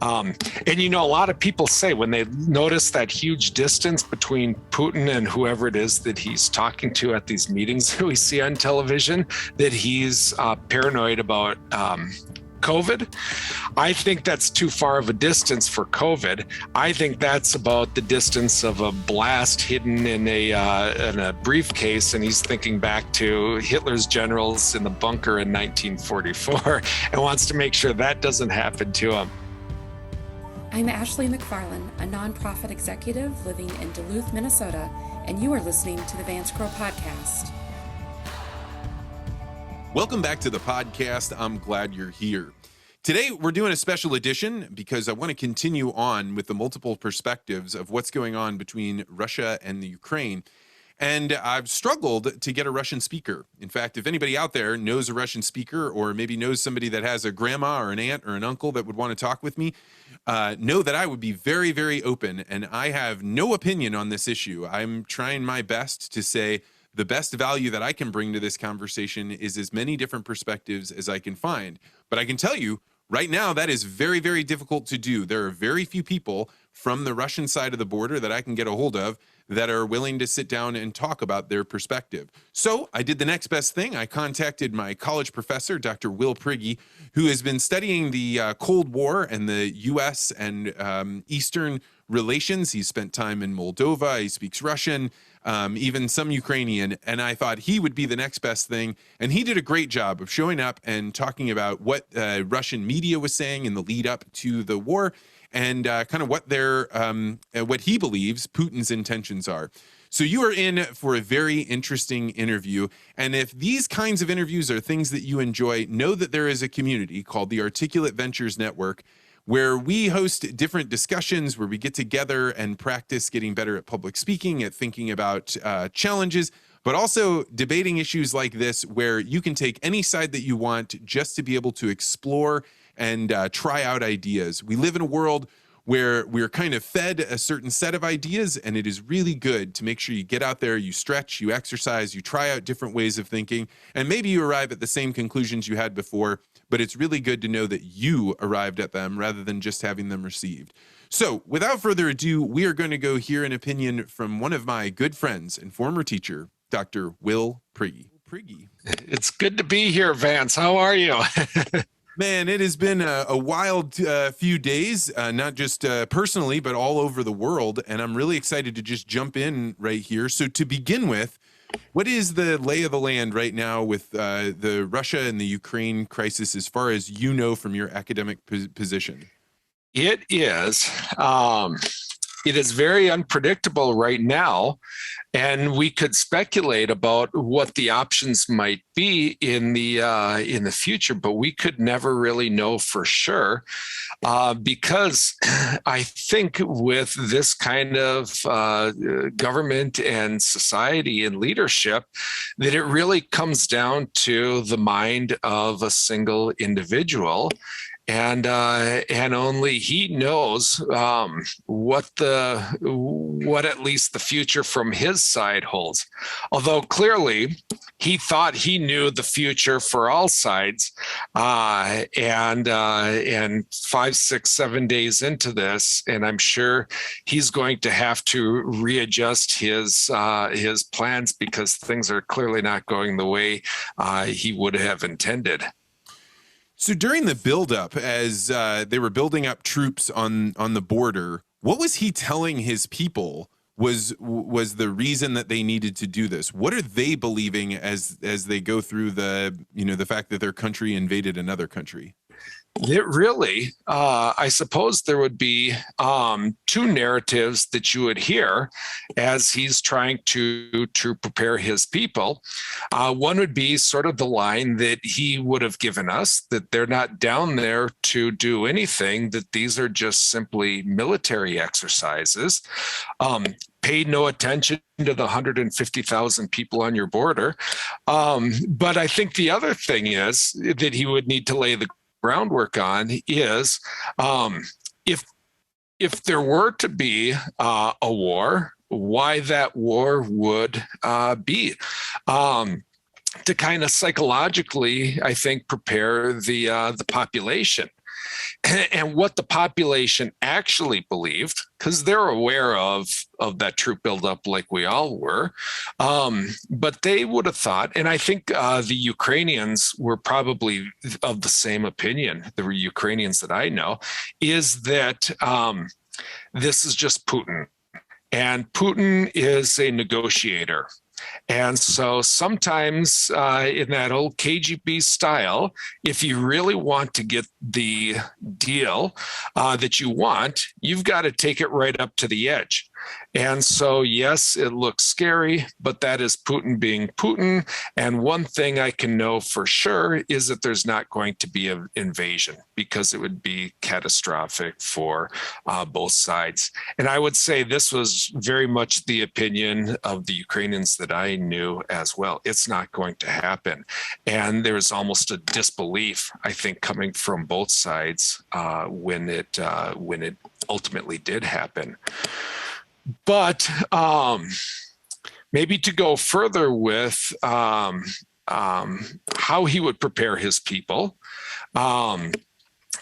And a lot of people say when they notice that huge distance between Putin and whoever it is that he's talking to at these meetings that we see on television, that he's paranoid about COVID. I think that's too far of a distance for COVID. I think that's about the distance of a blast hidden in a briefcase, and he's thinking back to Hitler's generals in the bunker in 1944 and wants to make sure that doesn't happen to him. I'm Ashley McFarland, a nonprofit executive living in Duluth, Minnesota, and you are listening to the Vance Grow Podcast. Welcome back to the podcast. I'm glad you're here. Today, we're doing a special edition because I want to continue on with the multiple perspectives of what's going on between Russia and the Ukraine. And I've struggled to get a Russian speaker. In fact, if anybody out there knows a Russian speaker or maybe knows somebody that has a grandma or an aunt or an uncle that would want to talk with me, know that I would be very, very open. And I have no opinion on this issue. I'm trying my best to say the best value that I can bring to this conversation is as many different perspectives as I can find. But I can tell you right now that is very, very difficult to do. There are very few people from the Russian side of the border that I can get a hold of that are willing to sit down and talk about their perspective. So I did the next best thing. I contacted my college professor, Dr. Will Prigge, who has been studying the Cold War and the U.S. and Eastern relations. He's spent time in Moldova. He speaks Russian, even some Ukrainian. And I thought he would be the next best thing. And he did a great job of showing up and talking about what Russian media was saying in the lead up to the war, and kind of what he believes Putin's intentions are. So you are in for a very interesting interview. And if these kinds of interviews are things that you enjoy, know that there is a community called the Articulate Ventures Network, where we host different discussions, where we get together and practice getting better at public speaking, at thinking about challenges, but also debating issues like this, where you can take any side that you want just to be able to explore and try out ideas. We live in a world where we're kind of fed a certain set of ideas, and it is really good to make sure you get out there, you stretch, you exercise, you try out different ways of thinking, and maybe you arrive at the same conclusions you had before, but it's really good to know that you arrived at them rather than just having them received. So without further ado, we are going to go hear an opinion from one of my good friends and former teacher, Dr. Will Prigge. It's good to be here, Vance. How are you? Man, it has been a wild few days, not just personally, but all over the world. And I'm really excited to just jump in right here. So to begin with, what is the lay of the land right now with the Russia and the Ukraine crisis, as far as you know from your academic position? It is. It is very unpredictable right now, and we could speculate about what the options might be in the future, but we could never really know for sure, because I think with this kind of government and society and leadership, that it really comes down to the mind of a single individual. And only he knows what at least the future from his side holds. Although clearly he thought he knew the future for all sides, and 5, 6, 7 days into this, and I'm sure he's going to have to readjust his plans, because things are clearly not going the way he would have intended. So during the buildup, as they were building up troops on the border, what was he telling his people was the reason that they needed to do this? What are they believing as they go through the fact that their country invaded another country? It really, I suppose there would be two narratives that you would hear as he's trying to prepare his people. One would be sort of the line that he would have given us, that they're not down there to do anything, that these are just simply military exercises. Pay no attention to the 150,000 people on your border. But I think the other thing is that he would need to lay the groundwork on is if there were to be a war, why that war would be. To kind of psychologically, I think, prepare the population. and what the population actually believed, because they're aware of that troop buildup like we all were. But they would have thought, and I think the Ukrainians were probably of the same opinion, the Ukrainians that I know, is that this is just Putin. And Putin is a negotiator. And so sometimes in that old KGB style, if you really want to get the deal that you want, you've got to take it right up to the edge. And so, yes, it looks scary, but that is Putin being Putin. And one thing I can know for sure is that there's not going to be an invasion, because it would be catastrophic for both sides. And I would say this was very much the opinion of the Ukrainians that I knew as well. It's not going to happen. And there's almost a disbelief, I think, coming from both sides when it ultimately did happen. But maybe to go further with how he would prepare his people,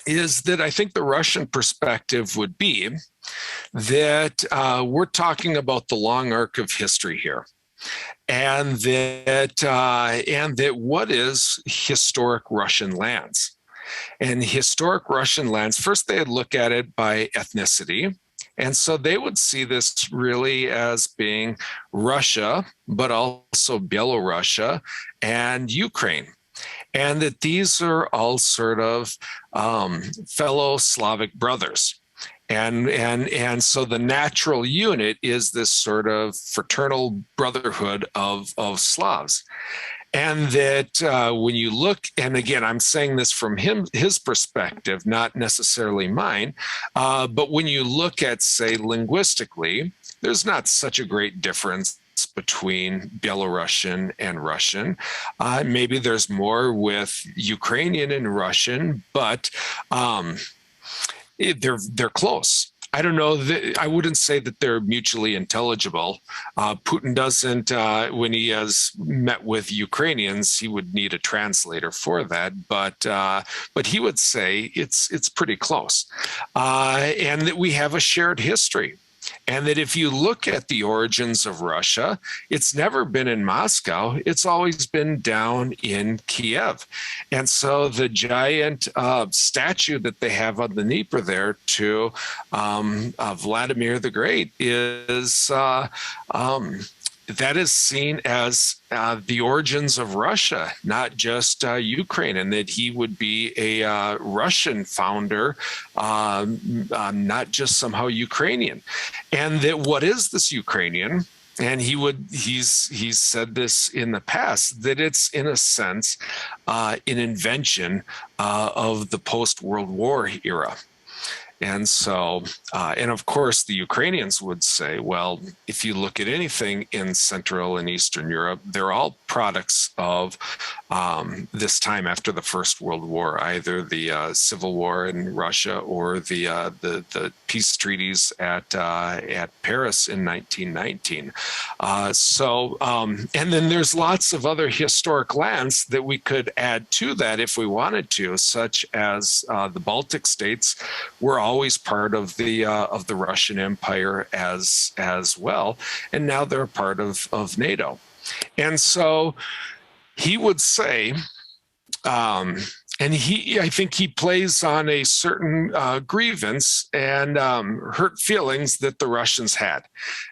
is that I think the Russian perspective would be that we're talking about the long arc of history here. And that what is historic Russian lands? And historic Russian lands, first they'd look at it by ethnicity. And so they would see this really as being Russia, but also Belarus and Ukraine. And that these are all sort of fellow Slavic brothers. And so the natural unit is this sort of fraternal brotherhood of Slavs. And that when you look, and again, I'm saying this from his perspective, not necessarily mine, but when you look at, say, linguistically, there's not such a great difference between Belarusian and Russian. Maybe there's more with Ukrainian and Russian, but they're close. I don't know. I wouldn't say that they're mutually intelligible. Putin doesn't, when he has met with Ukrainians, he would need a translator for that. But he would say it's pretty close, and that we have a shared history. And that if you look at the origins of Russia, it's never been in Moscow. It's always been down in Kiev. And so the giant statue that they have on the Dnieper there to Vladimir the Great is that is seen as the origins of Russia, not just Ukraine, and that he would be a Russian founder, not just somehow Ukrainian. And that what is this Ukrainian? And he's said this in the past, that it's in a sense an invention of the post-World War era. And so, and of course, the Ukrainians would say, well, if you look at anything in Central and Eastern Europe, they're all products of this time after the First World War, either the Civil War in Russia or the peace treaties at Paris in 1919. And then there's lots of other historic lands that we could add to that if we wanted to, such as the Baltic states were always part of the Russian Empire as well, and now they're a part of NATO. And so he would say, and I think he plays on a certain grievance and hurt feelings that the Russians had,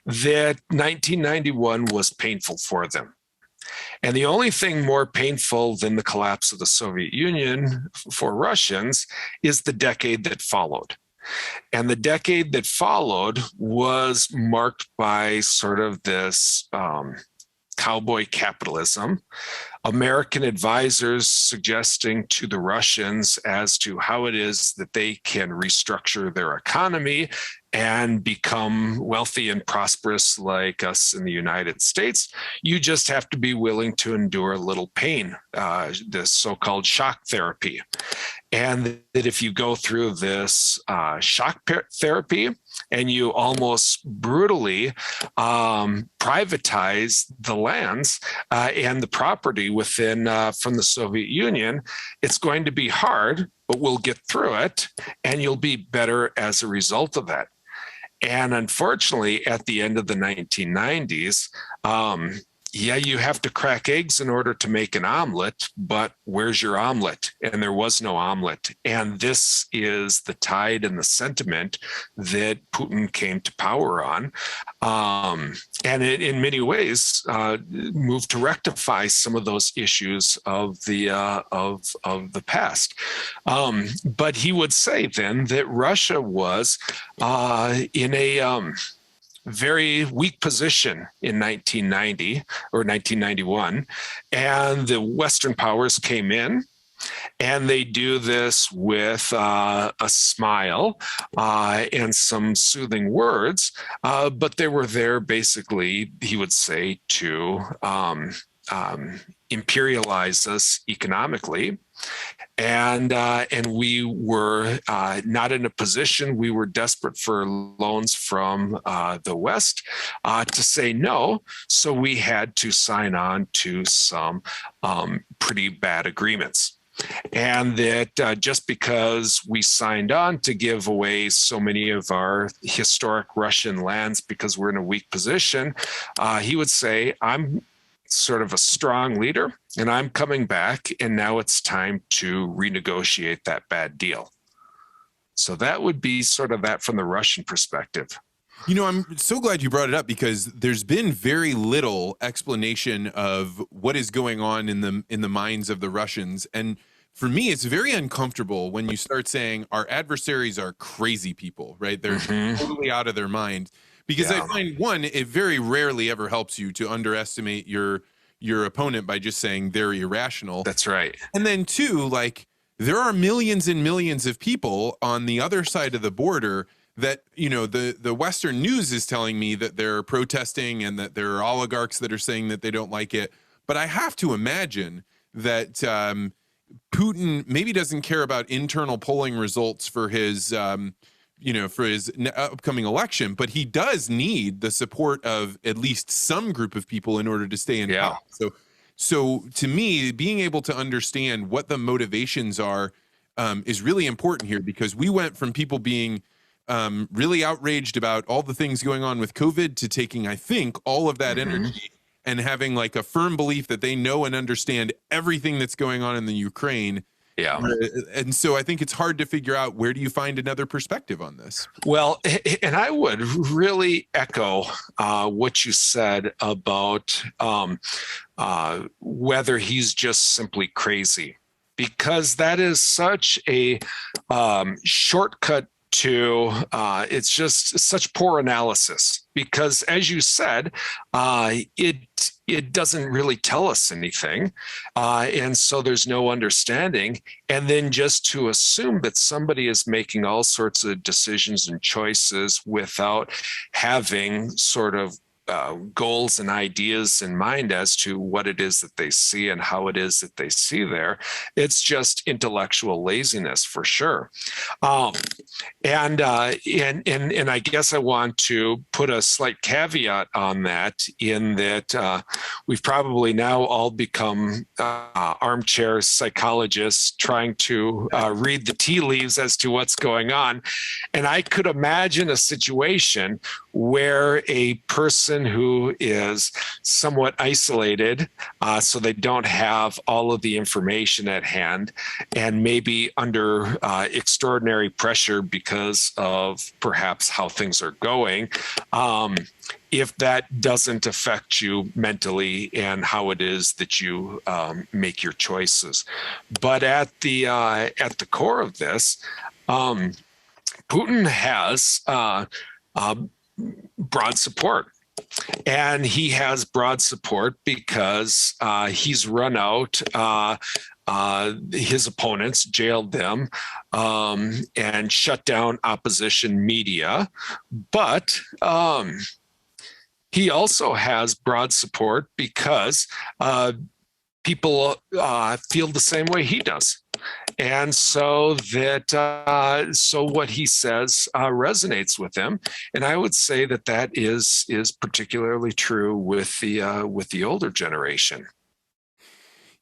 that 1991 was painful for them. And the only thing more painful than the collapse of the Soviet Union for Russians is the decade that followed. And the decade that followed was marked by sort of this cowboy capitalism, American advisors suggesting to the Russians as to how it is that they can restructure their economy and become wealthy and prosperous like us in the United States. You just have to be willing to endure a little pain, this so-called shock therapy. and that if you go through this shock therapy and you almost brutally privatize the lands and the property within from the Soviet Union, it's going to be hard, but we'll get through it, and you'll be better as a result of that. And unfortunately, at the end of the 1990s, you have to crack eggs in order to make an omelet, but where's your omelet? And there was no omelet. And this is the tide and the sentiment that Putin came to power on. And it, in many ways, moved to rectify some of those issues of the past. But he would say then that Russia was in a very weak position in 1990 or 1991. And the Western powers came in, and they do this with a smile and some soothing words. But they were there basically, he would say, to imperialize us economically. And we were not in a position, we were desperate for loans from the West to say no. So we had to sign on to some pretty bad agreements. And that just because we signed on to give away so many of our historic Russian lands because we're in a weak position, he would say, I'm sort of a strong leader, and I'm coming back, and now it's time to renegotiate that bad deal. So that would be sort of that from the Russian perspective. You know, I'm so glad you brought it up, because there's been very little explanation of what is going on in the minds of the Russians. And for me, it's very uncomfortable when you start saying our adversaries are crazy people, right? They're totally out of their mind. Because I find, one, it very rarely ever helps you to underestimate your opponent by just saying they're irrational. That's right. And then two, like, there are millions and millions of people on the other side of the border that, you know, the Western news is telling me that they're protesting and that there are oligarchs that are saying that they don't like it. But I have to imagine that Putin maybe doesn't care about internal polling results for his for his upcoming election, but he does need the support of at least some group of people in order to stay in power. So to me, being able to understand what the motivations are is really important here, because we went from people being really outraged about all the things going on with COVID to taking, I think, all of that energy and having like a firm belief that they know and understand everything that's going on in the Ukraine. Yeah. And so I think it's hard to figure out, where do you find another perspective on this? Well, and I would really echo what you said about whether he's just simply crazy, because that is such a shortcut to it's just such poor analysis, because as you said, it doesn't really tell us anything, and so there's no understanding. And then just to assume that somebody is making all sorts of decisions and choices without having sort of goals and ideas in mind as to what it is that they see and how it is that they see there. It's just intellectual laziness for sure. And I guess I want to put a slight caveat on that, in that we've probably now all become armchair psychologists trying to read the tea leaves as to what's going on. And I could imagine a situation where a person who is somewhat isolated, so they don't have all of the information at hand, and maybe under extraordinary pressure because of perhaps how things are going, if that doesn't affect you mentally and how it is that you make your choices. But at the core of this, Putin has broad support. And he has broad support because he's run out his opponents, jailed them, and shut down opposition media. But he also has broad support because people feel the same way he does. And so so what he says resonates with them, and I would say that is particularly true with the older generation.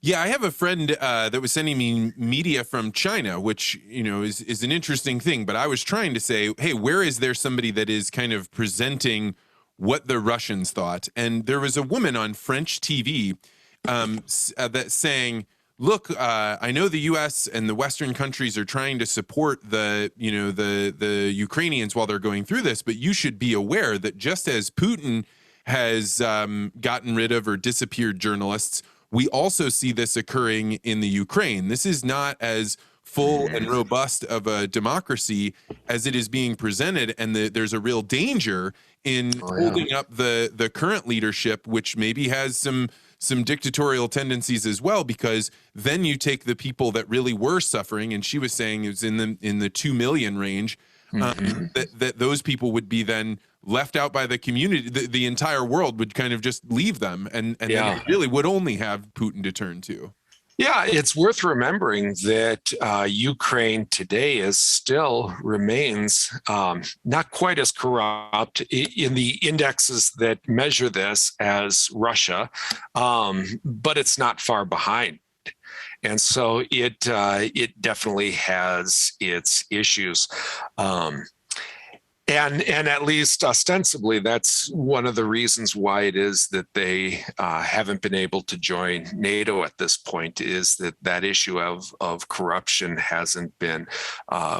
Yeah, I have a friend that was sending me media from China, which, is an interesting thing. But I was trying to say, hey, where is there somebody that is kind of presenting what the Russians thought? And there was a woman on French TV that saying, look, I know the U.S. and the Western countries are trying to support the Ukrainians while they're going through this, but you should be aware that just as Putin has gotten rid of or disappeared journalists, we also see this occurring in the Ukraine. This is not as full and robust of a democracy as it is being presented, and there's a real danger in holding up the current leadership, which maybe has some dictatorial tendencies as well, because then you take the people that really were suffering, and she was saying it was in the 2 million range, that those people would be then left out by the community. The entire world would kind of just leave them, and then they really would only have Putin to turn to. Yeah, it's worth remembering that Ukraine today still remains not quite as corrupt in the indexes that measure this as Russia, but it's not far behind. And so it definitely has its issues. And at least ostensibly, that's one of the reasons why it is that they haven't been able to join NATO at this point, is that issue of corruption hasn't been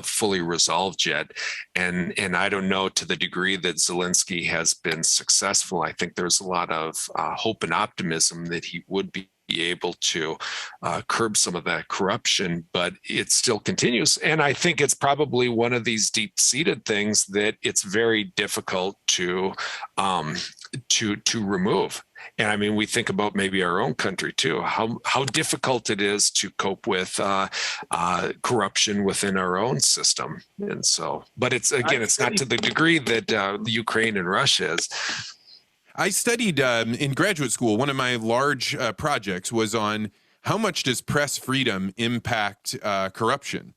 fully resolved yet. And I don't know to the degree that Zelensky has been successful. I think there's a lot of hope and optimism that he would be able to curb some of that corruption, but it still continues. And I think it's probably one of these deep-seated things that it's very difficult to remove. And I mean, we think about maybe our own country too, how difficult it is to cope with corruption within our own system. And so, but it's not to the degree that the Ukraine and Russia is. I studied in graduate school. One of my large projects was on how much does press freedom impact corruption.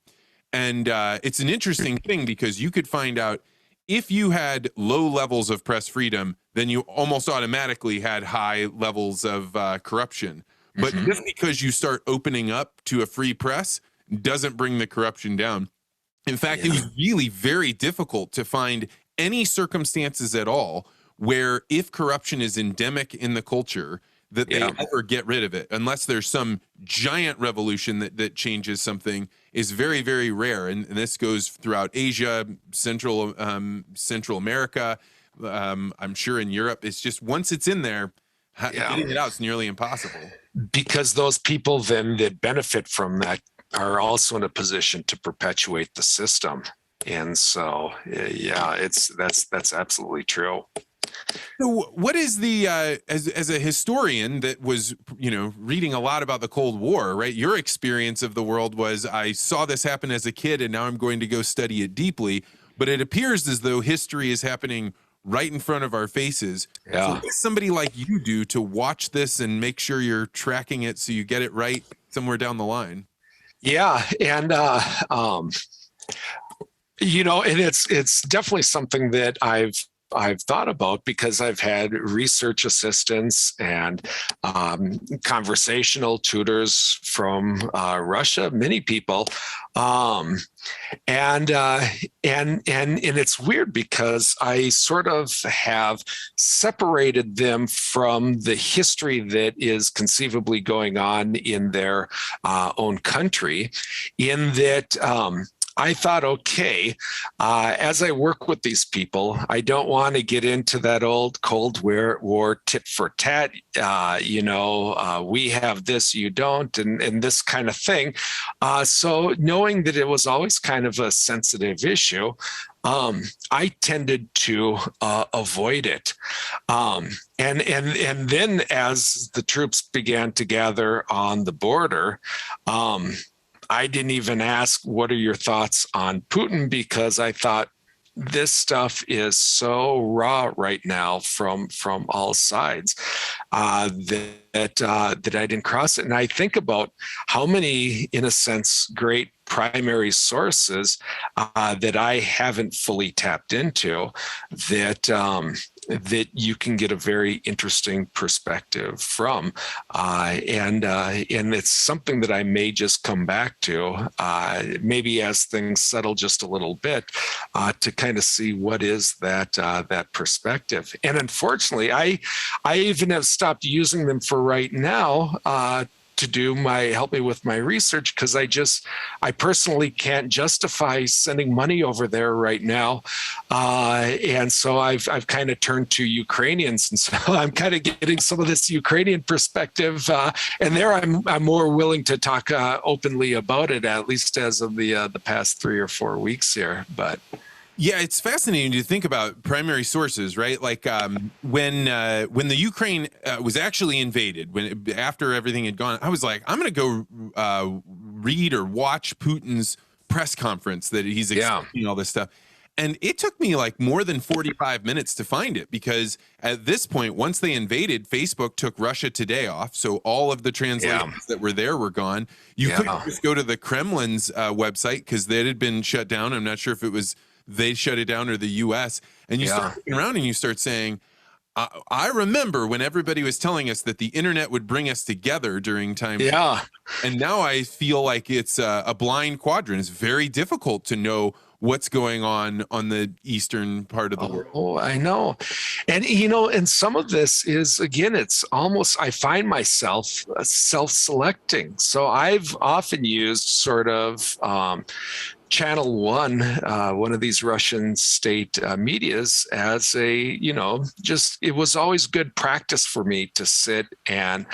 And it's an interesting thing, because you could find out if you had low levels of press freedom, then you almost automatically had high levels of corruption. But just because you start opening up to a free press doesn't bring the corruption down. In fact, it was really very difficult to find any circumstances at all where, if corruption is endemic in the culture, that they ever get rid of it, unless there's some giant revolution that changes something, is very, very rare. And this goes throughout Asia, Central America. I'm sure in Europe, it's just once it's in there, getting it out is nearly impossible. Because those people then that benefit from that are also in a position to perpetuate the system. And so, that's absolutely true. So what is the as a historian that was reading a lot about the Cold War, right? Your experience of the world was, I saw this happen as a kid, and now I'm going to go study it deeply. But it appears as though history is happening right in front of our faces. So what does somebody like you do to watch this and make sure you're tracking it so you get it right somewhere down the line? Yeah, and and it's definitely something that I've thought about, because I've had research assistants and conversational tutors from Russia, many people, and it's weird because I sort of have separated them from the history that is conceivably going on in their own country, in that I thought, okay, as I work with these people, I don't want to get into that old Cold War tit for tat, we have this, you don't, and this kind of thing. So knowing that it was always kind of a sensitive issue, I tended to avoid it. And then as the troops began to gather on the border, I didn't even ask, what are your thoughts on Putin? Because I thought, this stuff is so raw right now from all sides that I didn't cross it. And I think about how many, in a sense, great primary sources that I haven't fully tapped into that you can get a very interesting perspective from, and it's something that I may just come back to, maybe as things settle just a little bit, to kind of see what is that perspective. And unfortunately, I even have stopped using them for right now, to help me with my research, because I personally can't justify sending money over there right now, and so I've kind of turned to Ukrainians, and so I'm kind of getting some of this Ukrainian perspective, and there I'm more willing to talk openly about it, at least as of the past 3 or 4 weeks here, but. Yeah, it's fascinating to think about primary sources, right? Like when the Ukraine was actually invaded, after everything had gone, I was like, I'm going to go read or watch Putin's press conference that he's explaining all this stuff. And it took me like more than 45 minutes to find it, because at this point, once they invaded, Facebook took Russia Today off. So all of the translations that were there were gone. You couldn't just go to the Kremlin's website because that had been shut down. I'm not sure if it was they shut it down or the US. And you start looking around and you start saying, I remember when everybody was telling us that the internet would bring us together during times. Yeah. And now I feel like it's a blind quadrant. It's very difficult to know what's going on the eastern part of the world. Oh, I know. And, and some of this is, again, it's almost, I find myself self-selecting. So I've often used sort of, Channel One, one of these Russian state medias, as it was always good practice for me to sit and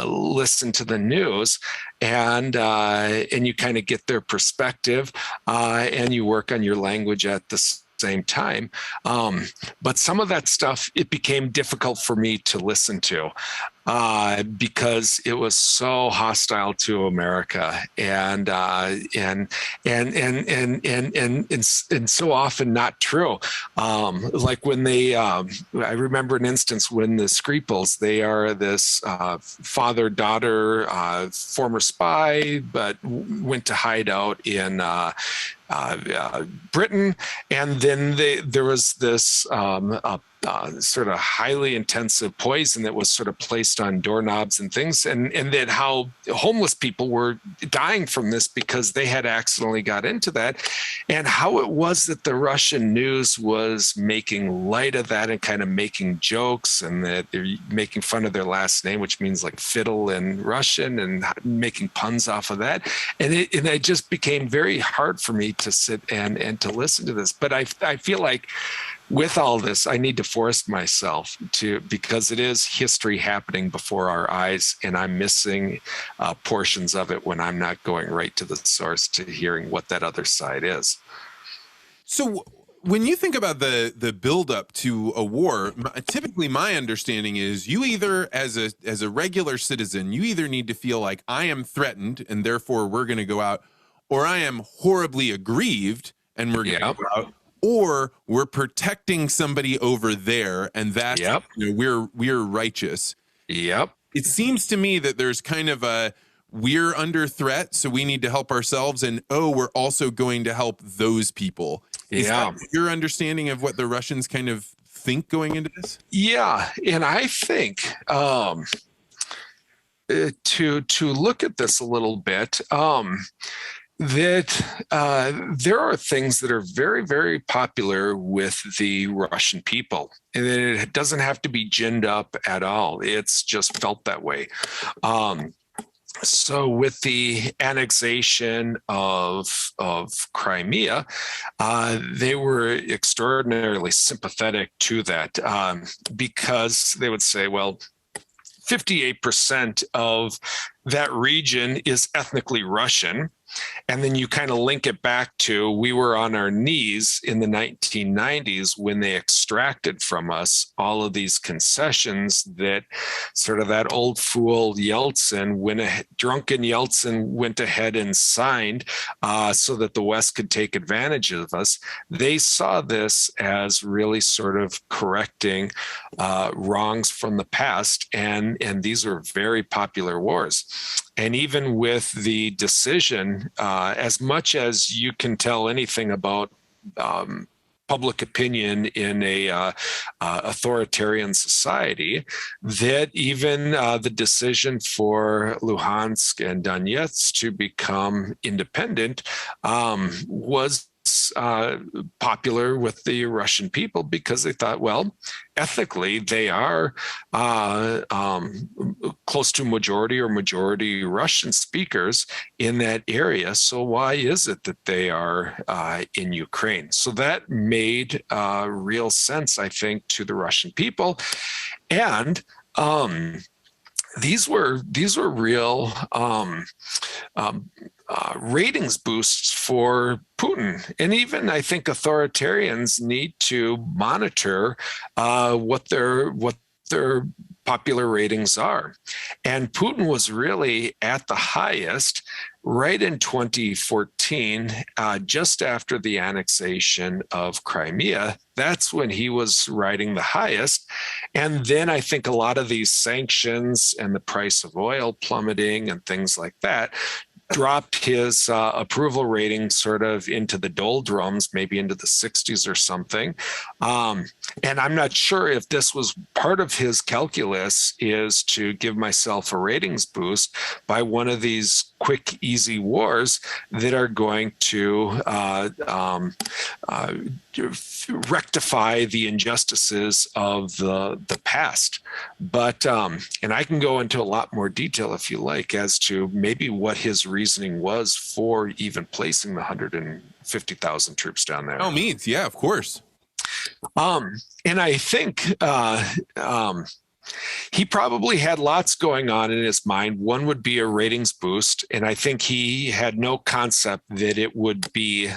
listen to the news, and you kind of get their perspective, and you work on your language at the same time. But some of that stuff, it became difficult for me to listen to, because it was so hostile to America, and so often not true. Like when I remember an instance when the Skripals, they are this father-daughter, former spy, but went to hide out in Britain, and then there was this sort of highly intensive poison that was sort of placed on doorknobs and things, and that how homeless people were dying from this because they had accidentally got into that, and how it was that the Russian news was making light of that and kind of making jokes, and that they're making fun of their last name, which means like fiddle in Russian, and making puns off of that, and it just became very hard for me to sit and to listen to this. But I feel like with all this, I need to force myself to, because it is history happening before our eyes, and I'm missing portions of it when I'm not going right to the source to hearing what that other side is. So when you think about the buildup to a war, typically my understanding is you either, as a regular citizen, you either need to feel like I am threatened and therefore we're going to go out, or I am horribly aggrieved and we're going to go out, or we're protecting somebody over there, and that's we're righteous. Yep. It seems to me that there's kind of a we're under threat, so we need to help ourselves, and we're also going to help those people. Is that your understanding of what the Russians kind of think going into this? Yeah, and I think to look at this a little bit, that there are things that are very, very popular with the Russian people, and it doesn't have to be ginned up at all. It's just felt that way. So with the annexation of Crimea, they were extraordinarily sympathetic to that, because they would say, well, 58% of that region is ethnically Russian. And then you kind of link it back to we were on our knees in the 1990s when they extracted from us all of these concessions that sort of that old fool Yeltsin, drunken Yeltsin went ahead and signed so that the West could take advantage of us. They saw this as really sort of correcting wrongs from the past. And these were very popular wars. And even with the decision, as much as you can tell anything about public opinion in a authoritarian society, that even the decision for Luhansk and Donetsk to become independent was popular with the Russian people because they thought, well, ethnically, they are close to majority Russian speakers in that area. So why is it that they are in Ukraine? So that made real sense, I think, to the Russian people. And these were real ratings boosts for Putin. And even I think authoritarians need to monitor what their popular ratings are. And Putin was really at the highest right in 2014, just after the annexation of Crimea. That's when he was riding the highest. And then I think a lot of these sanctions and the price of oil plummeting and things like that dropped his approval rating sort of into the doldrums, maybe into the 60s or something. And I'm not sure if this was part of his calculus, is to give myself a ratings boost by one of these quick, easy wars that are going to rectify the injustices of the past. But, and I can go into a lot more detail if you like, as to maybe what his reasoning was for even placing the 150,000 troops down there. Oh, means, yeah, of course. And I think he probably had lots going on in his mind. One would be a ratings boost, and I think he had no concept that it would be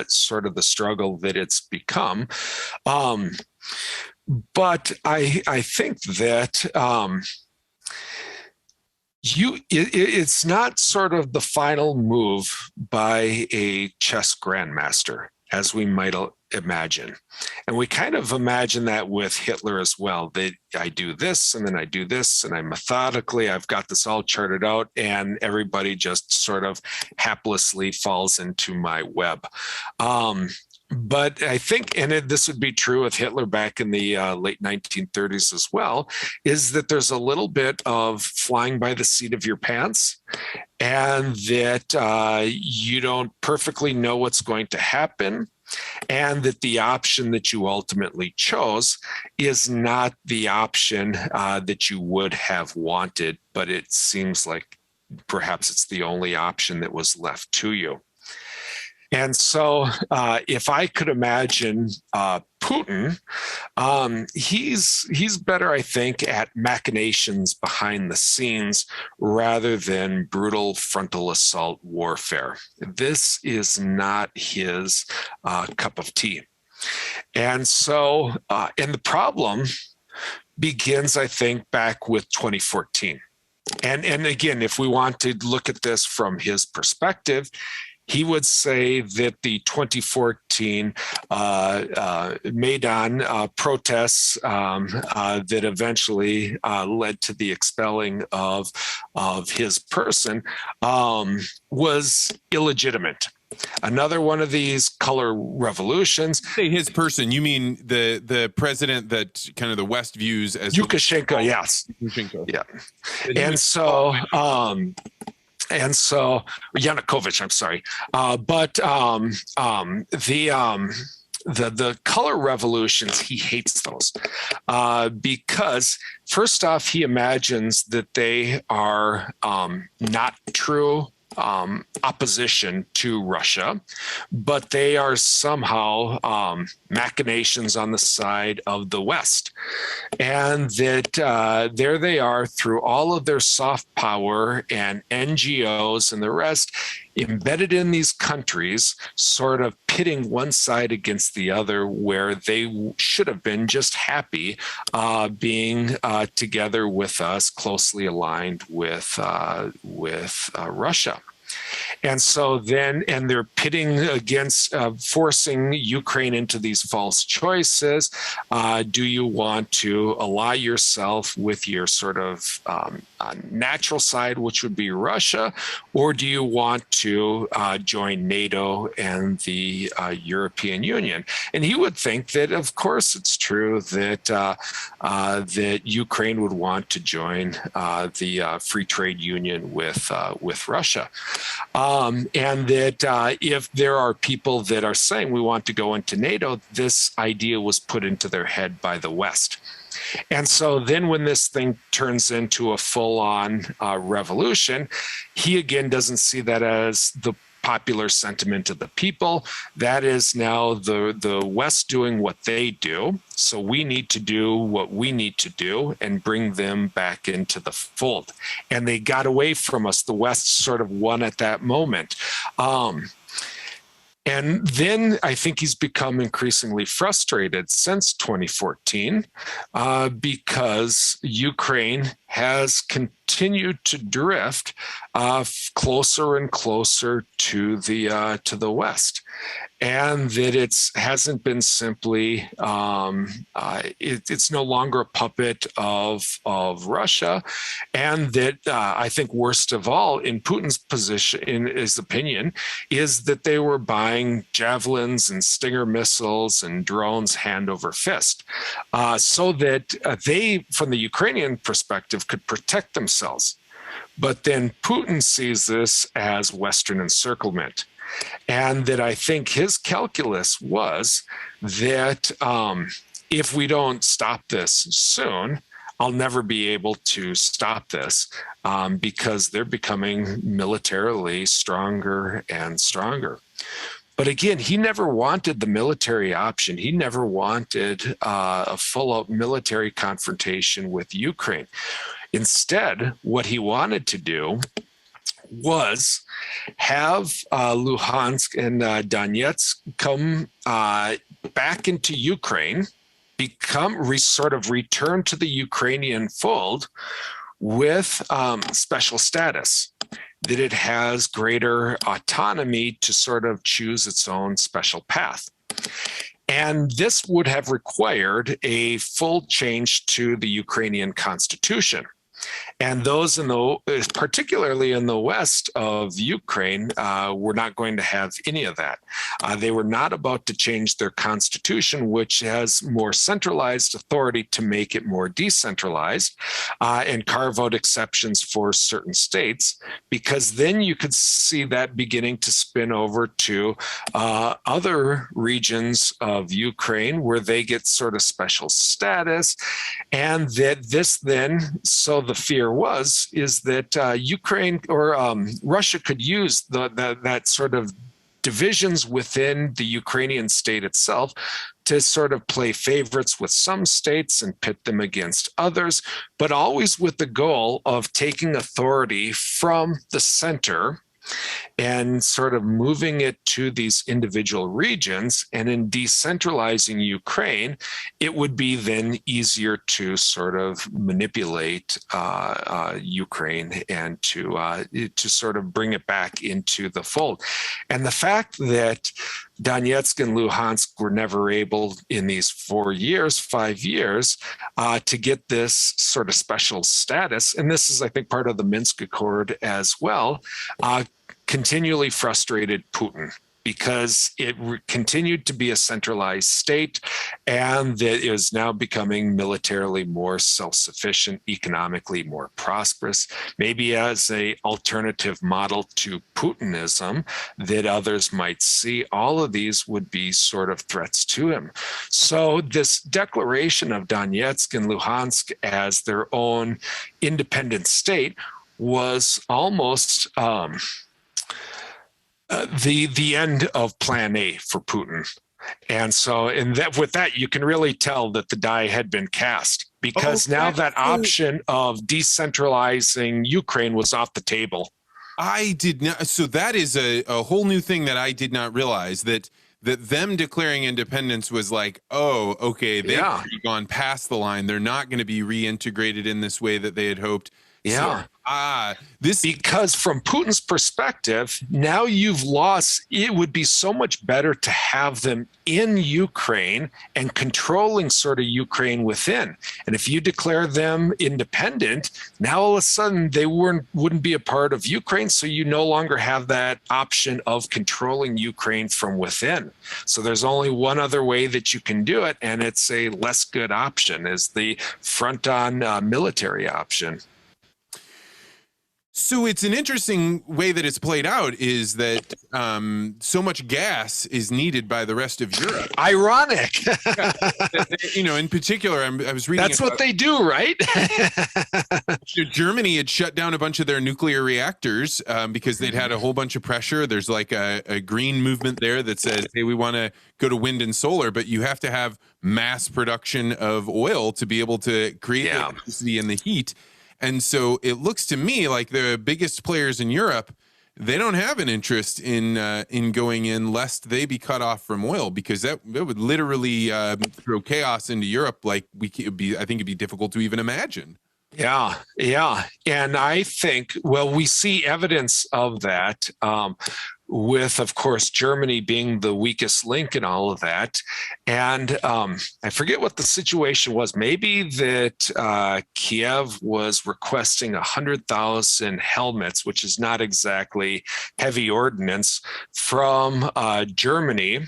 sort of the struggle that it's become. But I think that it's not sort of the final move by a chess grandmaster, as we might imagine. And we kind of imagine that with Hitler as well. I do this, and then I do this, and I've got this all charted out, and everybody just sort of haplessly falls into my web. But I think, and this would be true of Hitler back in the late 1930s as well, is that there's a little bit of flying by the seat of your pants, and that you don't perfectly know what's going to happen, and that the option that you ultimately chose is not the option that you would have wanted, but it seems like perhaps it's the only option that was left to you. And so if I could imagine Putin, he's better, I think, at machinations behind the scenes rather than brutal frontal assault warfare. This is not his cup of tea. And so, and the problem begins, I think, back with 2014. And again, if we want to look at this from his perspective, he would say that the 2014 Maidan protests that eventually led to the expelling of his person was illegitimate. Another one of these color revolutions. Say his person, you mean the president that kind of the West views as Lukashenko? Yes. Lukashenko. Yeah. And so Yanukovych, I'm sorry. But the color revolutions, he hates those because first off, he imagines that they are not true opposition to Russia, but they are somehow machinations on the side of the West. And that there they are through all of their soft power and NGOs and the rest embedded in these countries, sort of pitting one side against the other, where they should have been just happy being together with us, closely aligned with Russia. And so then, and they're pitting against forcing Ukraine into these false choices. Do you want to ally yourself with your sort of natural side, which would be Russia, or do you want to join NATO and the European Union? And he would think that, of course, it's true that that Ukraine would want to join the free trade union with Russia. And that if there are people that are saying we want to go into NATO, this idea was put into their head by the West. And so then when this thing turns into a full-on revolution, he again doesn't see that as the popular sentiment of the people. That is now the West doing what they do. So we need to do what we need to do and bring them back into the fold. And they got away from us. The West sort of won at that moment. And then I think he's become increasingly frustrated since 2014 because Ukraine has continued to drift closer and closer to the West, and that it hasn't been simply it's no longer a puppet of Russia, and that I think worst of all, in Putin's position, in his opinion, is that they were buying javelins and Stinger missiles and drones hand over fist, so that they, from the Ukrainian perspective, could protect themselves. But then Putin sees this as Western encirclement. And that I think his calculus was that if we don't stop this soon, I'll never be able to stop this because they're becoming militarily stronger and stronger. But again, he never wanted the military option. He never wanted a full-out military confrontation with Ukraine. Instead, what he wanted to do was have Luhansk and Donetsk come back into Ukraine, sort of return to the Ukrainian fold with special status, that it has greater autonomy to sort of choose its own special path. And this would have required a full change to the Ukrainian constitution. And those particularly in the west of Ukraine, were not going to have any of that. They were not about to change their constitution, which has more centralized authority to make it more decentralized, and carve out exceptions for certain states, because then you could see that beginning to spin over to other regions of Ukraine where they get sort of special status. And that this then, so the fear is that Ukraine or Russia could use that sort of divisions within the Ukrainian state itself to sort of play favorites with some states and pit them against others, but always with the goal of taking authority from the center and sort of moving it to these individual regions. And in decentralizing Ukraine, it would be then easier to sort of manipulate Ukraine and to sort of bring it back into the fold. And the fact that Donetsk and Luhansk were never able in these 5 years, to get this sort of special status, and this is, I think, part of the Minsk Accord as well, continually frustrated Putin, because it continued to be a centralized state, and that is now becoming militarily more self-sufficient, economically more prosperous, maybe as an alternative model to Putinism that others might see. All of these would be sort of threats to him. So this declaration of Donetsk and Luhansk as their own independent state was almost the end of Plan A for Putin. And so with that, you can really tell that the die had been cast, because now that option of decentralizing Ukraine was off the table. I did not. So that is a whole new thing that I did not realize, that them declaring independence was like, oh, okay, they've gone past the line. They're not going to be reintegrated in this way that they had hoped. Yeah. So, because from Putin's perspective, now you've lost. It would be so much better to have them in Ukraine and controlling sort of Ukraine within. And if you declare them independent, now all of a sudden they wouldn't be a part of Ukraine. So you no longer have that option of controlling Ukraine from within. So there's only one other way that you can do it, and it's a less good option, is the front-on military option. So it's an interesting way that it's played out, is that so much gas is needed by the rest of Europe. Ironic. In particular, I was reading. That's what they do, right? Germany had shut down a bunch of their nuclear reactors because they'd had a whole bunch of pressure. There's like a green movement there that says, hey, we want to go to wind and solar, but you have to have mass production of oil to be able to create the electricity and the heat. And so it looks to me like the biggest players in Europe, they don't have an interest in going in, lest they be cut off from oil, because that would literally throw chaos into Europe. Like I think it'd be difficult to even imagine. Yeah. And I think, we see evidence of that with, of course, Germany being the weakest link in all of that. And I forget what the situation was. Maybe that Kiev was requesting 100,000 helmets, which is not exactly heavy ordnance, from Germany.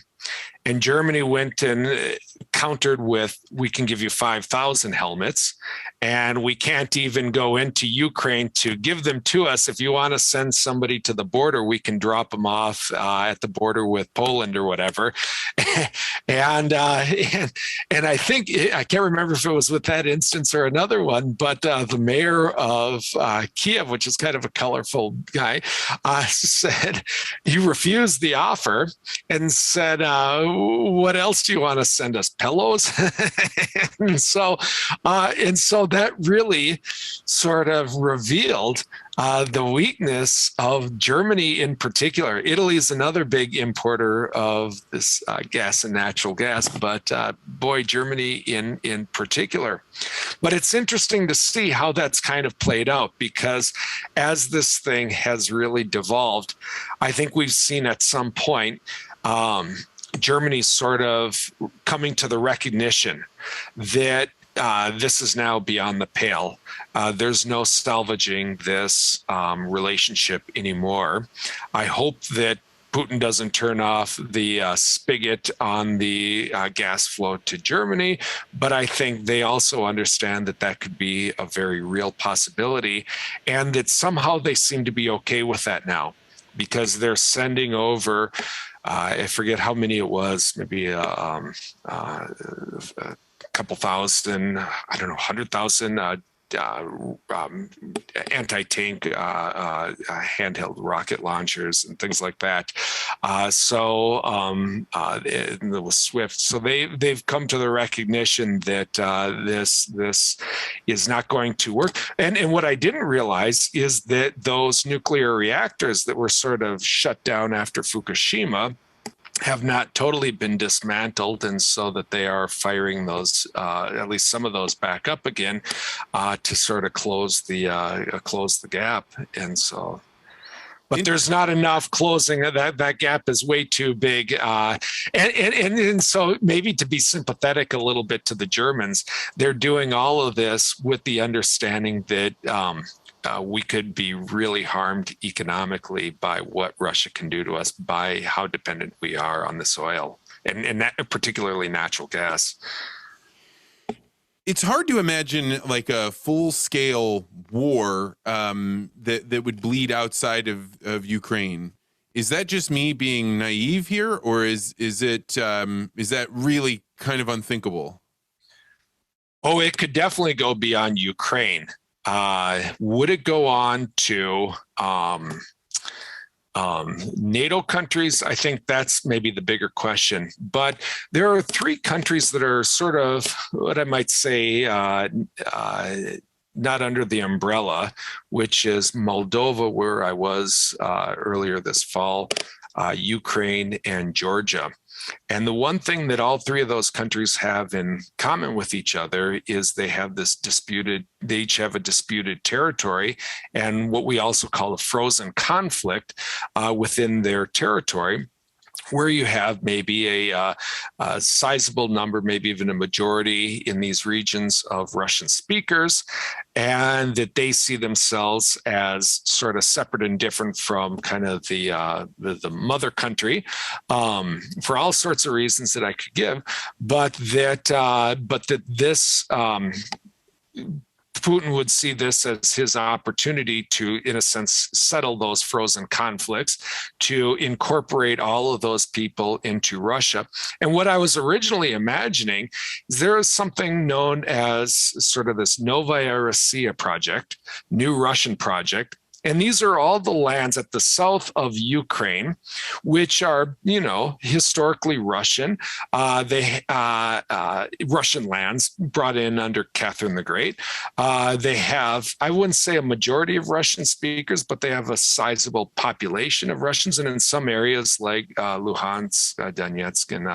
And Germany went and countered with, we can give you 5,000 helmets, and we can't even go into Ukraine to give them to us. If you want to send somebody to the border, we can drop them off at the border with Poland or whatever. and I think, I can't remember if it was with that instance or another one, but the mayor of Kiev, which is kind of a colorful guy, said, he refused the offer and said, what else do you want to send us? Pillows? and so that really sort of revealed the weakness of Germany in particular. Italy is another big importer of this gas and natural gas, but Germany in particular. But it's interesting to see how that's kind of played out, because as this thing has really devolved, I think we've seen at some point Germany's sort of coming to the recognition that this is now beyond the pale. There's no salvaging this relationship anymore. I hope that Putin doesn't turn off the spigot on the gas flow to Germany, but I think they also understand that that could be a very real possibility, and that somehow they seem to be okay with that now, because they're sending over, I forget how many it was, maybe a couple thousand, 100,000 anti-tank handheld rocket launchers and things like that. It was Swift. So they've come to the recognition that this is not going to work. And what I didn't realize is that those nuclear reactors that were sort of shut down after Fukushima have not totally been dismantled, and so that they are firing those, at least some of those, back up again to sort of close the gap. And so, but there's not enough closing. That gap is way too big, and so maybe to be sympathetic a little bit to the Germans, they're doing all of this with the understanding that we could be really harmed economically by what Russia can do to us, by how dependent we are on this oil, and that, particularly natural gas. It's hard to imagine like a full-scale war that would bleed outside of Ukraine. Is that just me being naive here, or is that really kind of unthinkable? Oh, it could definitely go beyond Ukraine. Would it go on to NATO countries, I think that's maybe the bigger question. But there are three countries that are sort of what I might say not under the umbrella, which is Moldova, where I was earlier this fall, Ukraine, and Georgia. And the one thing that all three of those countries have in common with each other is they each have a disputed territory and what we also call a frozen conflict within their territory, where you have maybe a sizable number, maybe even a majority in these regions of Russian speakers, and that they see themselves as sort of separate and different from kind of the mother country for all sorts of reasons that I could give, but that this Putin would see this as his opportunity to, in a sense, settle those frozen conflicts, to incorporate all of those people into Russia. And what I was originally imagining is there is something known as sort of this Novaya Russia project, New Russian project. And these are all the lands at the south of Ukraine, which are, historically Russian. Russian lands brought in under Catherine the Great. They have, I wouldn't say a majority of Russian speakers, but they have a sizable population of Russians. And in some areas like Luhansk, Donetsk, and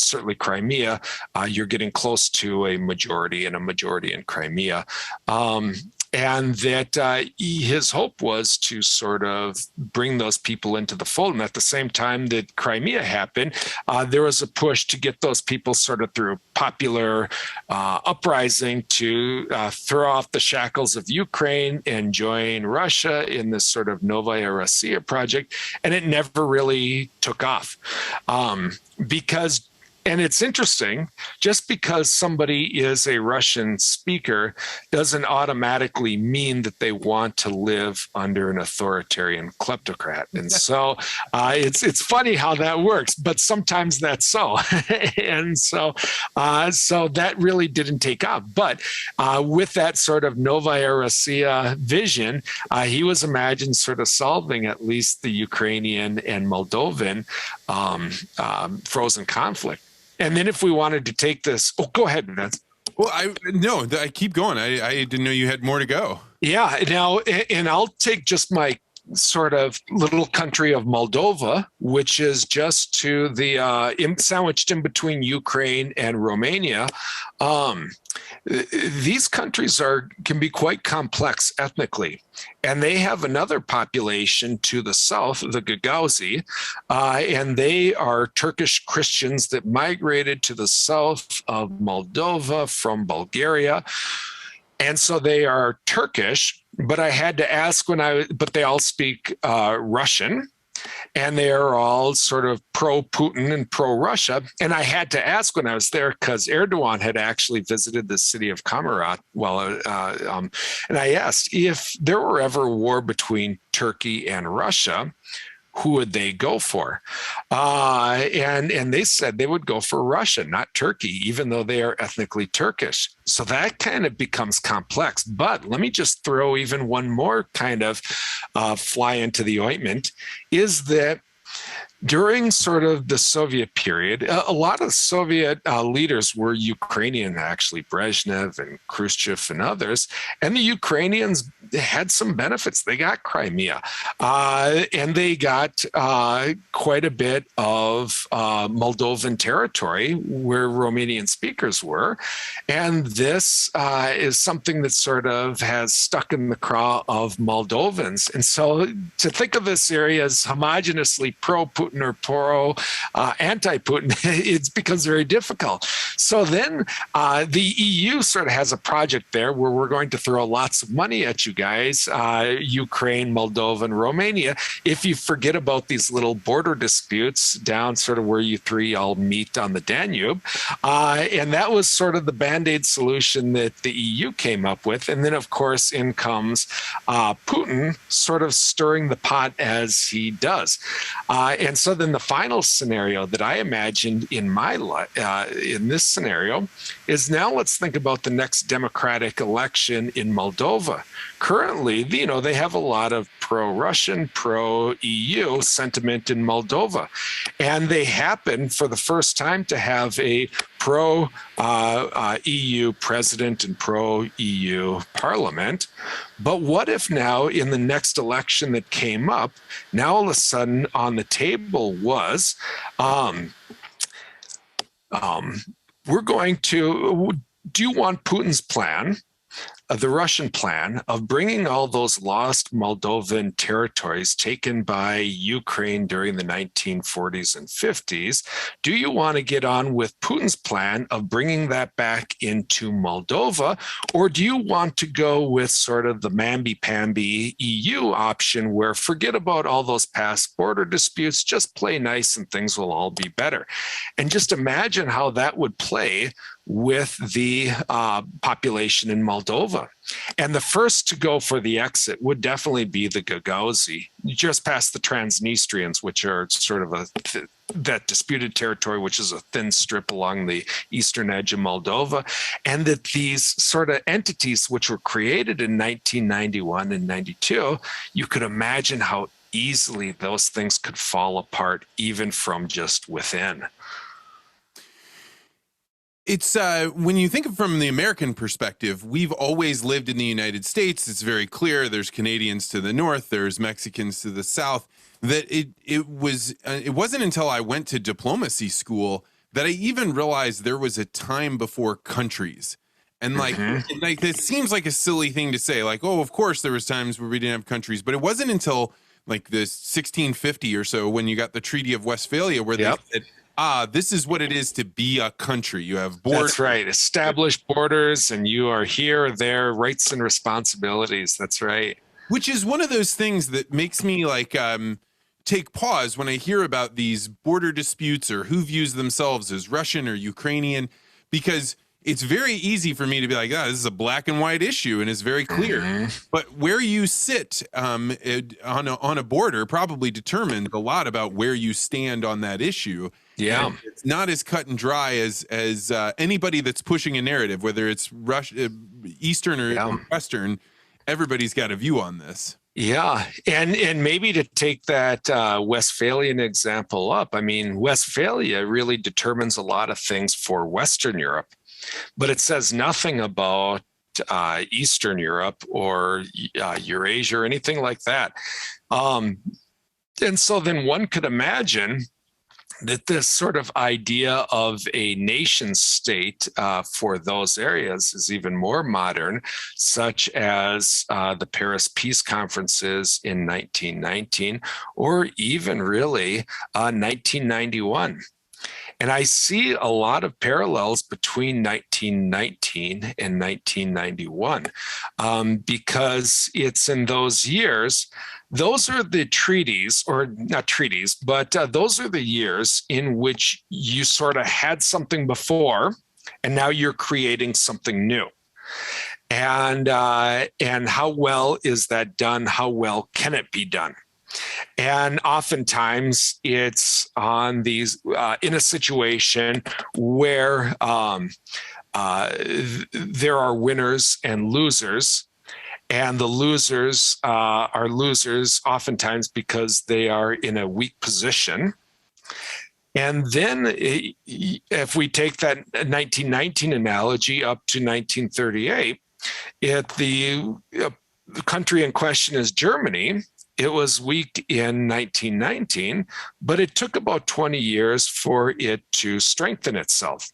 certainly Crimea, you're getting close to a majority in Crimea. And that his hope was to sort of bring those people into the fold. And at the same time that Crimea happened, there was a push to get those people sort of through popular uprising to throw off the shackles of Ukraine and join Russia in this sort of Novaya Russia project. And it never really took off because. And it's interesting, just because somebody is a Russian speaker doesn't automatically mean that they want to live under an authoritarian kleptocrat. And so it's funny how that works, but sometimes that's so. And so that really didn't take off. But with that sort of Novaya Russia vision, he was imagined sort of solving at least the Ukrainian and Moldovan frozen conflict. And then if we wanted to take this, go ahead, Vince. Well, I keep going. I didn't know you had more to go. Yeah. Now, and I'll take just my sort of little country of Moldova, which is just to the sandwiched in between Ukraine and Romania. These countries can be quite complex ethnically, and they have another population to the south, the Gagauzzi, and they are Turkish Christians that migrated to the south of Moldova from Bulgaria. And so they are Turkish, but I had to ask but they all speak Russian. And they are all sort of pro-Putin and pro-Russia. And I had to ask when I was there, because Erdogan had actually visited the city of Kamarat. And I asked if there were ever a war between Turkey and Russia, who would they go for? And they said they would go for Russia, not Turkey, even though they are ethnically Turkish. So that kind of becomes complex. But let me just throw even one more kind of fly into the ointment, is that during sort of the Soviet period, a lot of Soviet leaders were Ukrainian, actually, Brezhnev and Khrushchev and others. And the Ukrainians had some benefits. They got Crimea, and they got quite a bit of Moldovan territory where Romanian speakers were. And this is something that sort of has stuck in the craw of Moldovans. And so to think of this area as homogeneously pro-Putin or pro-anti-Putin, it becomes very difficult. So then the EU sort of has a project there where we're going to throw lots of money at you guys, Ukraine, Moldova, and Romania, if you forget about these little border disputes down sort of where you three all meet on the Danube. And that was sort of the Band-Aid solution that the EU came up with. And then, of course, in comes Putin sort of stirring the pot as he does. And so then the final scenario that I imagined in my in this scenario is, now let's think about the next democratic election in Moldova. currently, they have a lot of pro-Russian, pro-EU sentiment in Moldova. And they happen for the first time to have a pro-EU president and pro-EU parliament. But what if now in the next election that came up, now all of a sudden on the table was, we're going to, do you want Putin's plan, the Russian plan of bringing all those lost Moldovan territories taken by Ukraine during the 1940s and 50s? Do you want to get on with Putin's plan of bringing that back into Moldova? Or do you want to go with sort of the mamby-pamby EU option where forget about all those past border disputes, just play nice and things will all be better? And just imagine how that would play with the population in Moldova. And the first to go for the exit would definitely be the Gagauzzi, just past the Transnistrians, which are sort of that disputed territory, which is a thin strip along the eastern edge of Moldova. And that these sort of entities, which were created in 1991 and 92, you could imagine how easily those things could fall apart, even from just within. It's when you think of from the American perspective, we've always lived in the United States. It's very clear. There's Canadians to the north, there's Mexicans to the south. That it wasn't until I went to diplomacy school that I even realized there was a time before countries. And like it seems like a silly thing to say, like, oh, of course there was times where we didn't have countries, but it wasn't until like the 1650 or so when you got the Treaty of Westphalia where they said, this is what it is to be a country. You have borders. That's right. Established borders, and you are here or there, rights and responsibilities. That's right. Which is one of those things that makes me like take pause when I hear about these border disputes or who views themselves as Russian or Ukrainian, because it's very easy for me to be like, this is a black and white issue and it's very clear. But where you sit on a border probably determines a lot about where you stand on that issue. Yeah, and it's not as cut and dry as anybody that's pushing a narrative, whether it's Eastern or Western. Everybody's got a view on this. Yeah, and maybe to take that Westphalian example up, I mean, Westphalia really determines a lot of things for Western Europe, but it says nothing about Eastern Europe or Eurasia or anything like that. And so then one could imagine that this sort of idea of a nation state for those areas is even more modern, such as the Paris Peace Conferences in 1919, or even really 1991. And I see a lot of parallels between 1919 and 1991 because it's in those years. Those are the treaties, or not treaties, but those are the years in which you sort of had something before, and now you're creating something new. And how well is that done? How well can it be done? And oftentimes it's on these in a situation where there are winners and losers. And the losers are losers oftentimes because they are in a weak position. And then if we take that 1919 analogy up to 1938, the country in question is Germany. It was weak in 1919, but it took about 20 years for it to strengthen itself.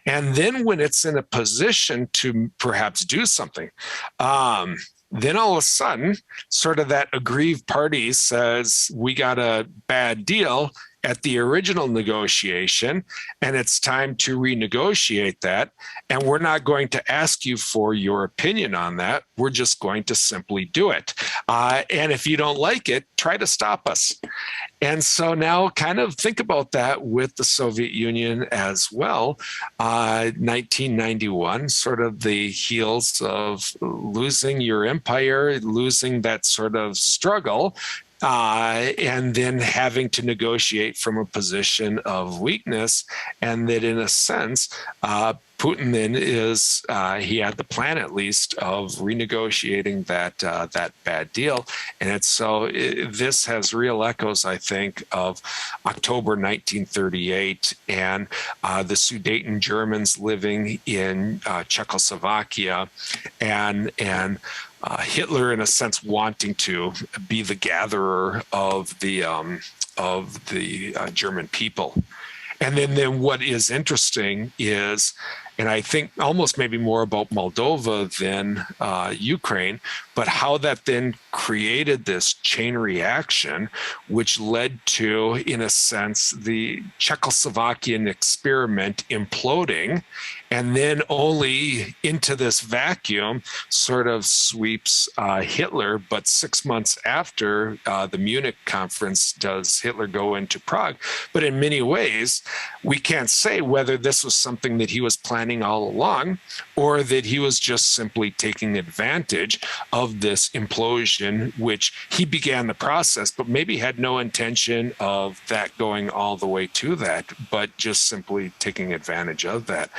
And then when it's in a position to perhaps do something, then all of a sudden, sort of that aggrieved party says, we got a bad deal at the original negotiation, and it's time to renegotiate that. And we're not going to ask you for your opinion on that. We're just going to simply do it. And if you don't like it, try to stop us. And so now kind of think about that with the Soviet Union as well. 1991, sort of the heels of losing your empire, losing that sort of struggle, and then having to negotiate from a position of weakness. And that in a sense, Putin then is he had the plan at least of renegotiating that bad deal, and this has real echoes, I think, of October 1938 and the Sudeten Germans living in Czechoslovakia, and Hitler, in a sense, wanting to be the gatherer of the German people. And then what is interesting is, and I think almost maybe more about Moldova than Ukraine, but how that then created this chain reaction, which led to, in a sense, the Czechoslovakian experiment imploding, and then only into this vacuum sort of sweeps Hitler. But 6 months after the Munich conference does Hitler go into Prague. But in many ways, we can't say whether this was something that he was planning all along or that he was just simply taking advantage of this implosion, which he began the process, but maybe had no intention of that going all the way to that, but just simply taking advantage of that.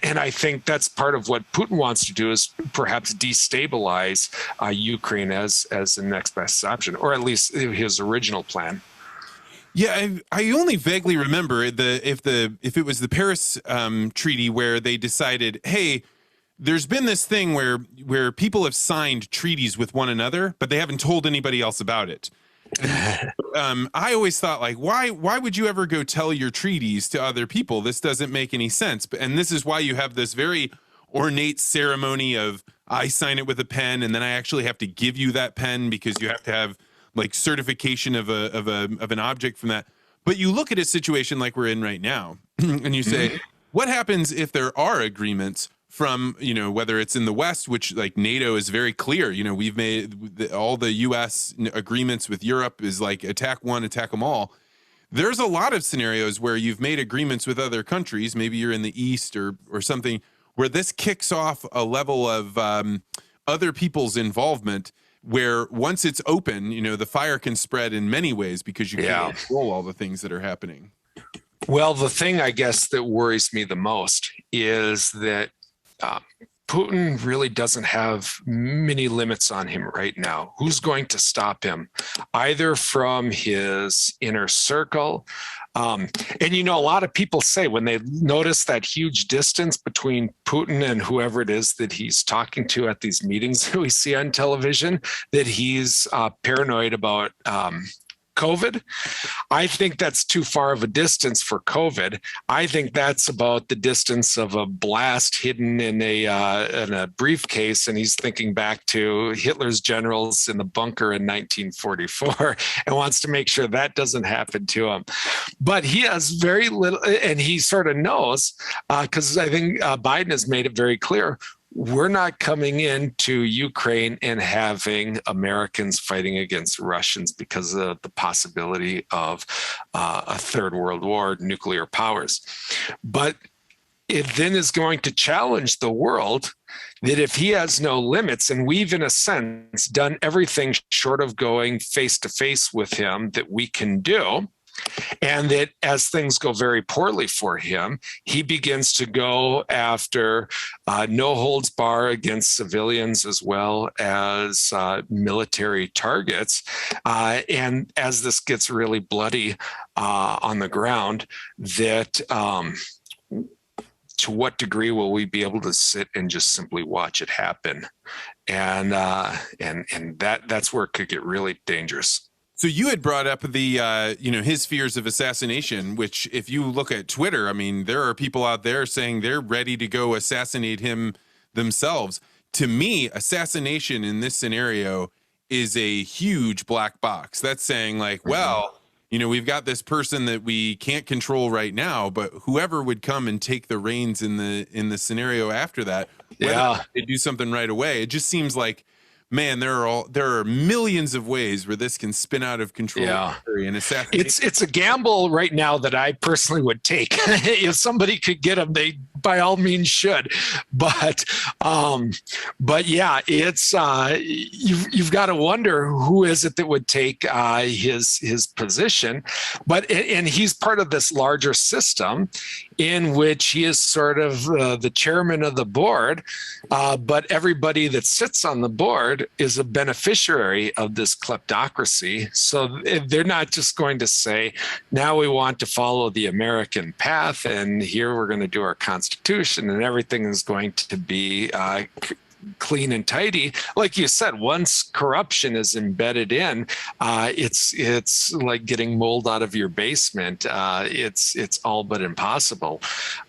And I think that's part of what Putin wants to do, is perhaps destabilize Ukraine as the next best option, or at least his original plan. Yeah, I only vaguely remember if it was the Paris Treaty where they decided, hey, there's been this thing where people have signed treaties with one another, but they haven't told anybody else about it. And, I always thought, like, why would you ever go tell your treaties to other people? This doesn't make any sense. And this is why you have this very ornate ceremony of, I sign it with a pen, and then I actually have to give you that pen because you have to have like certification of an object from that. But you look at a situation like we're in right now, and you say, what happens if there are agreements from, whether it's in the West, which like NATO is very clear, we've made all the US agreements with Europe is like attack one, attack them all. There's a lot of scenarios where you've made agreements with other countries, maybe you're in the East or something, where this kicks off a level of other people's involvement, where once it's open, the fire can spread in many ways because you can't control all the things that are happening. Well, the thing I guess that worries me the most is that Putin really doesn't have many limits on him right now. Who's going to stop him? Either from his inner circle. And, a lot of people say when they notice that huge distance between Putin and whoever it is that he's talking to at these meetings that we see on television, that he's paranoid about COVID. I think that's too far of a distance for COVID. I think that's about the distance of a blast hidden in a briefcase, and he's thinking back to Hitler's generals in the bunker in 1944 and wants to make sure that doesn't happen to him. But he has very little, and he sort of knows, because I think Biden has made it very clear, we're not coming into Ukraine and having Americans fighting against Russians because of the possibility of a third world war, nuclear powers. But it then is going to challenge the world that if he has no limits, and we've in a sense done everything short of going face to face with him that we can do, and that as things go very poorly for him, he begins to go after no holds bar against civilians as well as military targets. And as this gets really bloody on the ground, that to what degree will we be able to sit and just simply watch it happen? And that's where it could get really dangerous. So you had brought up the, his fears of assassination, which if you look at Twitter, I mean, there are people out there saying they're ready to go assassinate him themselves. To me, assassination in this scenario is a huge black box. That's saying like, well, we've got this person that we can't control right now, but whoever would come and take the reins in the scenario after that, whether they do something right away, it just seems like, man, there are millions of ways where this can spin out of control. Yeah. And it's a gamble right now that I personally would take. If somebody could get him, they by all means should. But yeah, it's you've got to wonder who is it that would take his position. But and he's part of this larger system in which he is sort of the chairman of the board, but everybody that sits on the board is a beneficiary of this kleptocracy. So they're not just going to say, now we want to follow the American path, and here we're going to do our Constitution, and everything is going to be clean and tidy. Like you said, once corruption is embedded in, it's like getting mold out of your basement. It's all but impossible,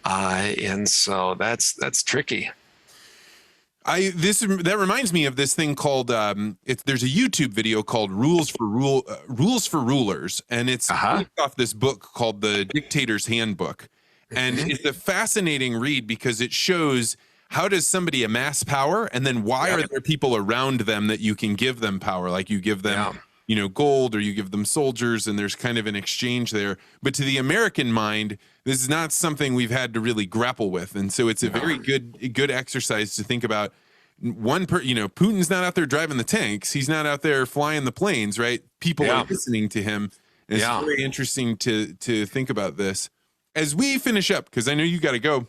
and so that's tricky. That reminds me of this thing called there's a YouTube video called Rules for Rulers, and it's based off this book called The Dictator's Handbook, and it's a fascinating read because it shows how does somebody amass power, and then why are there people around them that you can give them power, like you give them gold, or you give them soldiers, and there's kind of an exchange there. But to the American mind, this is not something we've had to really grapple with, and so it's a very good exercise to think about. Putin's not out there driving the tanks, he's not out there flying the planes, right? People are listening to him. And it's very interesting to think about this as we finish up, because I know you got to go.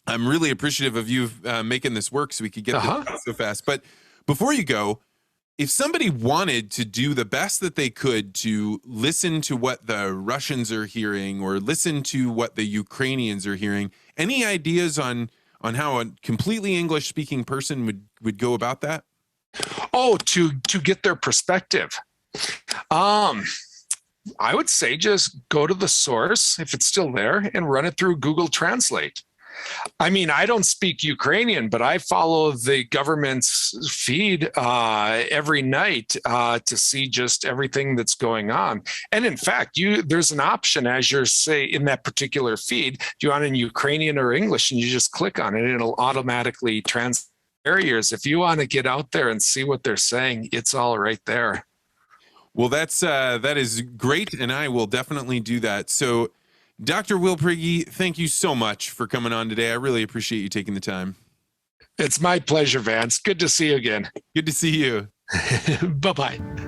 I'm really appreciative of you making this work so we could get this out so fast. But before you go, if somebody wanted to do the best that they could to listen to what the Russians are hearing or listen to what the Ukrainians are hearing, any ideas on how a completely English-speaking person would go about that? Oh, to get their perspective. I would say just go to the source, if it's still there, and run it through Google Translate. I mean, I don't speak Ukrainian, but I follow the government's feed every night to see just everything that's going on. And in fact, there's an option as you're say in that particular feed, do you want in Ukrainian or English, and you just click on it, and it'll automatically translate barriers. If you want to get out there and see what they're saying, it's all right there. Well, that is great, and I will definitely do that. So, Dr. Will Prigge, thank you so much for coming on today. I really appreciate you taking the time. It's my pleasure, Vance. Good to see you again. Good to see you. Bye-bye.